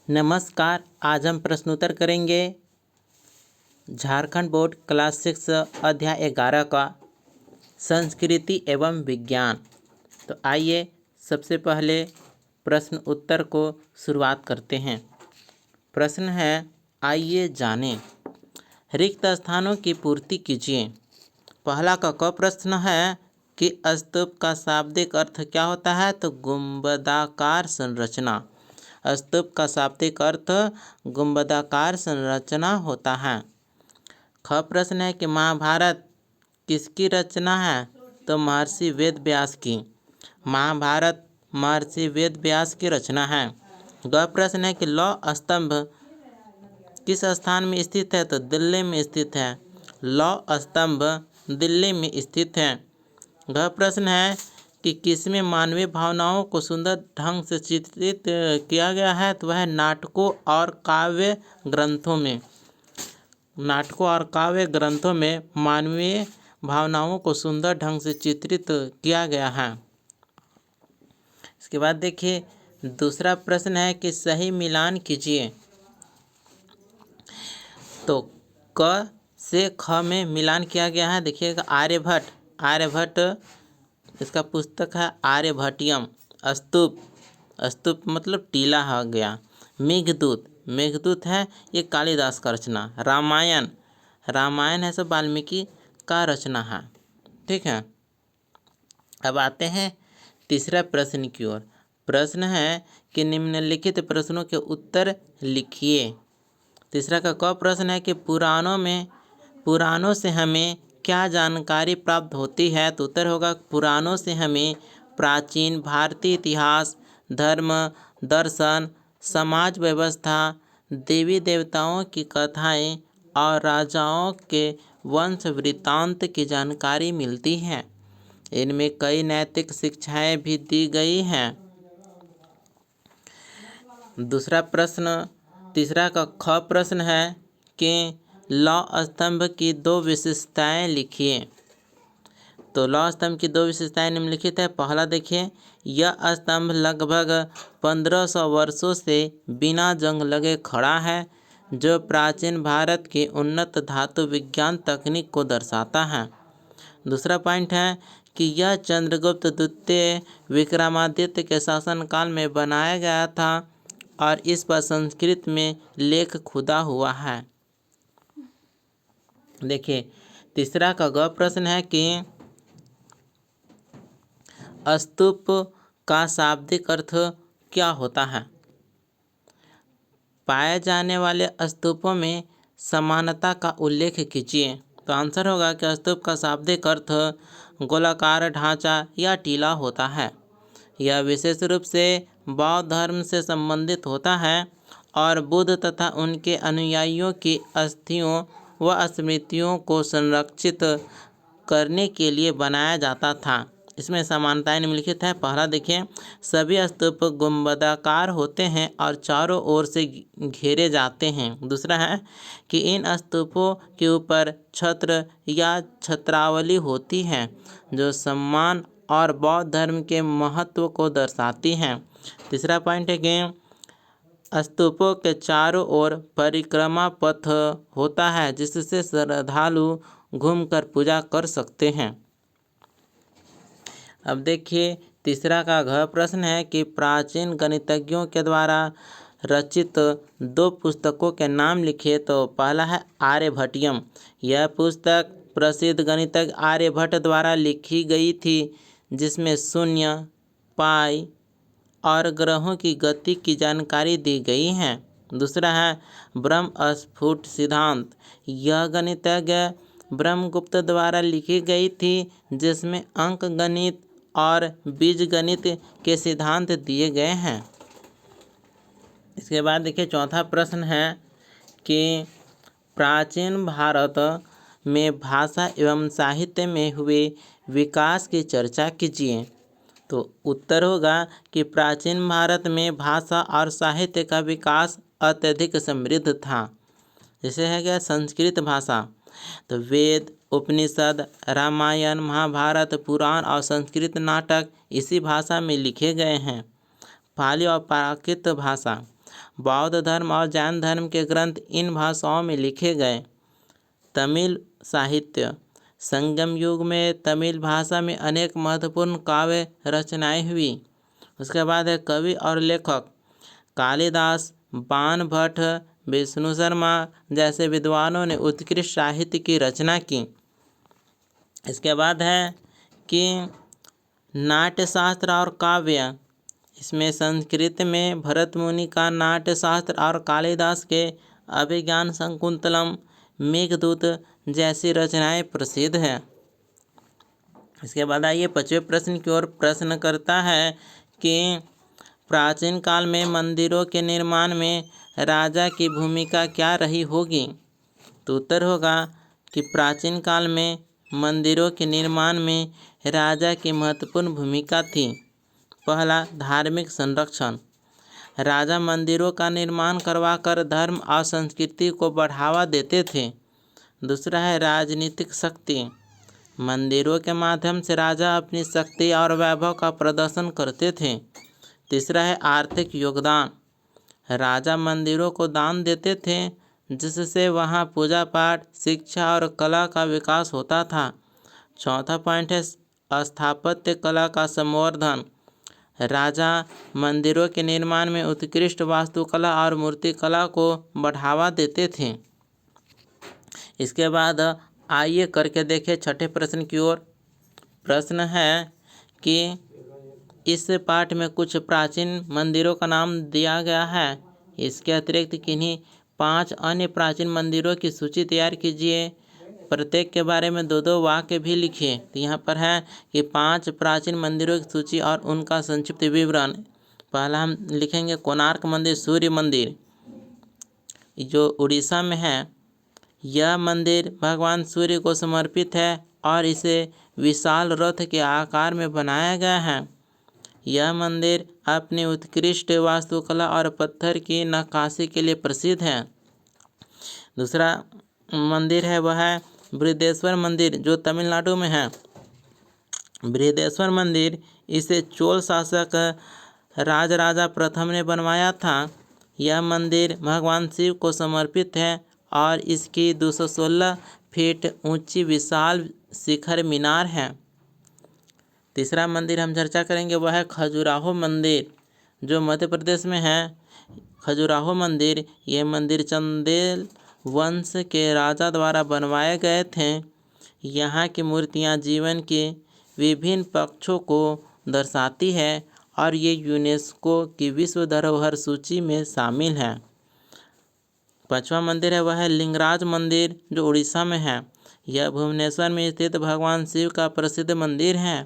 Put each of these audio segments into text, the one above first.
नमस्कार। आज हम प्रश्नोत्तर करेंगे झारखंड बोर्ड क्लास 6 अध्याय 11 का संस्कृति एवं विज्ञान। तो आइए सबसे पहले प्रश्न उत्तर को शुरुआत करते हैं। प्रश्न है, आइए जानें, रिक्त स्थानों की पूर्ति कीजिए। पहला का प्रश्न है कि स्तूप का शाब्दिक अर्थ क्या होता है? तो गुंबदाकार संरचना। स्तूप का शाब्दिक अर्थ गुंबदाकार संरचना होता है। ख प्रश्न है कि महाभारत किसकी रचना है? तो महर्षि वेद व्यास की। महाभारत महर्षि वेद व्यास की रचना है। ग प्रश्न है कि लौह स्तंभ किस स्थान में स्थित है? तो दिल्ली में स्थित है। लौह स्तंभ दिल्ली में स्थित है। घ प्रश्न है कि किसमें मानवीय भावनाओं को सुंदर ढंग से चित्रित किया गया है? तो वह नाटकों और काव्य ग्रंथों में। नाटकों और काव्य ग्रंथों में मानवीय भावनाओं को सुंदर ढंग से चित्रित किया गया है। इसके बाद देखिए दूसरा प्रश्न है कि सही मिलान कीजिए। तो क से ख में मिलान किया गया है। देखिएगा आर्यभट्ट इसका पुस्तक है आर्यभट्टियम। स्तूप स्तूप मतलब टीला हो गया। मेघदूत है ये कालिदास का रचना। रामायण है सब वाल्मीकि का रचना है। ठीक है, अब आते हैं तीसरा प्रश्न की ओर। प्रश्न है कि निम्नलिखित प्रश्नों के उत्तर लिखिए। तीसरा का क प्रश्न है कि पुराणों से हमें क्या जानकारी प्राप्त होती है? तो उत्तर होगा पुराणों से हमें प्राचीन भारतीय इतिहास, धर्म, दर्शन, समाज व्यवस्था, देवी देवताओं की कथाएं और राजाओं के वंश वृत्तांत की जानकारी मिलती है। इनमें कई नैतिक शिक्षाएं भी दी गई हैं। दूसरा प्रश्न तीसरा का ख प्रश्न है कि लौह स्तंभ की दो विशेषताएं लिखिए। तो लौह स्तंभ की दो विशेषताएं निम्नलिखित है। पहला देखिए, यह स्तंभ लगभग 1500 वर्षों से बिना जंग लगे खड़ा है, जो प्राचीन भारत की उन्नत धातु विज्ञान तकनीक को दर्शाता है। दूसरा पॉइंट है कि यह चंद्रगुप्त द्वितीय विक्रमादित्य के शासनकाल में बनाया गया था और इस पर संस्कृत में लेख खुदा हुआ है। देखिए तीसरा का ग प्रश्न है कि स्तूप का शाब्दिक अर्थ क्या होता है? पाए जाने वाले स्तूपों में समानता का उल्लेख कीजिए। तो आंसर होगा कि स्तूप का शाब्दिक अर्थ गोलाकार ढांचा या टीला होता है। यह विशेष रूप से बौद्ध धर्म से संबंधित होता है और बुद्ध तथा उनके अनुयायियों की अस्थियों व स्मृतियों को संरक्षित करने के लिए बनाया जाता था। इसमें समानताएं निम्नलिखित है। पहला देखिए, सभी स्तूप गुंबदाकार होते हैं और चारों ओर से घेरे जाते हैं। दूसरा है कि इन स्तूपों के ऊपर छत्र या छत्रावली होती है, जो सम्मान और बौद्ध धर्म के महत्व को दर्शाती हैं। तीसरा पॉइंट है कि स्तूपों के चारों ओर परिक्रमा पथ होता है, जिससे श्रद्धालु घूमकर पूजा कर सकते हैं। अब देखिए तीसरा का घ प्रश्न है कि प्राचीन गणितज्ञों के द्वारा रचित दो पुस्तकों के नाम लिखिए। तो पहला है आर्यभट्टियम। यह पुस्तक प्रसिद्ध गणितज्ञ आर्यभट्ट द्वारा लिखी गई थी, जिसमें शून्य, पाई और ग्रहों की गति की जानकारी दी गई है। दूसरा है ब्रह्म-स्फुट सिद्धांत। यह गणितज्ञ ब्रह्मगुप्त द्वारा लिखी गई थी, जिसमें अंक गणित और बीजगणित के सिद्धांत दिए गए हैं। इसके बाद देखिए चौथा प्रश्न है कि प्राचीन भारत में भाषा एवं साहित्य में हुए विकास की चर्चा कीजिए। तो उत्तर होगा कि प्राचीन भारत में भाषा और साहित्य का विकास अत्यधिक समृद्ध था। जैसे है क्या संस्कृत भाषा, तो वेद, उपनिषद, रामायण, महाभारत, पुराण और संस्कृत नाटक इसी भाषा में लिखे गए हैं। पाली और प्राकृत भाषा। बौद्ध धर्म और जैन धर्म के ग्रंथ इन भाषाओं में लिखे गए। तमिल साहित्य। संगम युग में तमिल भाषा में अनेक महत्वपूर्ण काव्य रचनाएं हुई। उसके बाद है कवि और लेखक। कालिदास, बाण भट्ट, विष्णु शर्मा जैसे विद्वानों ने उत्कृष्ट साहित्य की रचना की। इसके बाद है कि नाट्यशास्त्र और काव्य। इसमें संस्कृत में भरत मुनि का नाट्यशास्त्र और कालिदास के अभिज्ञान शकुंतलम, मेघदूत जैसी रचनाएं प्रसिद्ध हैं। इसके बाद आइए 5वें प्रश्न की ओर। प्रश्न करता है कि प्राचीन काल में मंदिरों के निर्माण में राजा की भूमिका क्या रही होगी। तो उत्तर होगा कि प्राचीन काल में मंदिरों के निर्माण में राजा की महत्वपूर्ण भूमिका थी। पहला, धार्मिक संरक्षण। राजा मंदिरों का निर्माण करवाकर धर्म और संस्कृति को बढ़ावा देते थे। दूसरा है राजनीतिक शक्ति। मंदिरों के माध्यम से राजा अपनी शक्ति और वैभव का प्रदर्शन करते थे। तीसरा है आर्थिक योगदान। राजा मंदिरों को दान देते थे जिससे वहां पूजा पाठ, शिक्षा और कला का विकास होता था। चौथा पॉइंट है स्थापत्य कला का संवर्धन। राजा मंदिरों के निर्माण में उत्कृष्ट वास्तुकला और मूर्तिकला को बढ़ावा देते थे। इसके बाद आइए करके देखें 6ठे प्रश्न की ओर। प्रश्न है कि इस पाठ में कुछ प्राचीन मंदिरों का नाम दिया गया है। इसके अतिरिक्त किन्हीं 5 अन्य प्राचीन मंदिरों की सूची तैयार कीजिए। प्रत्येक के बारे में 2-2 वाक्य भी लिखिए। तो यहाँ पर है कि 5 प्राचीन मंदिरों की सूची और उनका संक्षिप्त विवरण। पहला हम लिखेंगे कोणार्क मंदिर, सूर्य मंदिर जो उड़ीसा में है। यह मंदिर भगवान सूर्य को समर्पित है और इसे विशाल रथ के आकार में बनाया गया है। यह मंदिर अपनी उत्कृष्ट वास्तुकला और पत्थर की नक्काशी के लिए प्रसिद्ध है। दूसरा मंदिर है वह है बृहदेश्वर मंदिर जो तमिलनाडु में है। बृहदेश्वर मंदिर इसे चोल शासक राजराजा प्रथम ने बनवाया था। यह मंदिर भगवान शिव को समर्पित है और इसकी 216 फीट ऊंची विशाल शिखर मीनार है। तीसरा मंदिर हम चर्चा करेंगे वह है खजुराहो मंदिर जो मध्य प्रदेश में है। खजुराहो मंदिर, ये मंदिर चंदेल वंश के राजा द्वारा बनवाए गए थे। यहाँ की मूर्तियाँ जीवन के विभिन्न पक्षों को दर्शाती है और ये यूनेस्को की विश्व धरोहर सूची में शामिल है। 5वां मंदिर है वह है लिंगराज मंदिर जो उड़ीसा में है। यह भुवनेश्वर में स्थित भगवान शिव का प्रसिद्ध मंदिर है।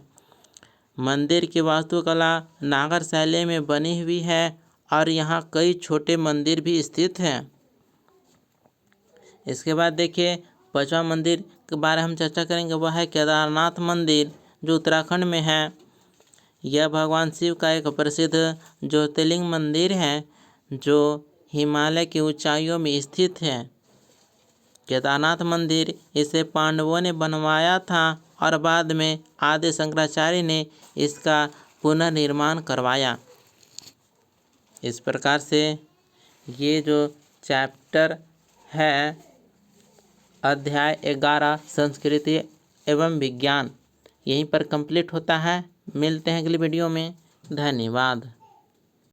मंदिर की वास्तुकला नागर शैली में बनी हुई है और यहाँ कई छोटे मंदिर भी स्थित हैं। इसके बाद देखिए 5वां मंदिर के बारे में हम चर्चा करेंगे वह है केदारनाथ मंदिर जो उत्तराखंड में है। यह भगवान शिव का एक प्रसिद्ध ज्योतिर्लिंग मंदिर है जो हिमालय की ऊंचाइयों में स्थित है। केदारनाथ मंदिर इसे पांडवों ने बनवाया था और बाद में आदि शंकराचार्य ने इसका पुनर्निर्माण करवाया। इस प्रकार से ये जो चैप्टर है अध्याय 11 संस्कृति एवं विज्ञान यहीं पर कंप्लीट होता है। मिलते हैं अगली वीडियो में। धन्यवाद।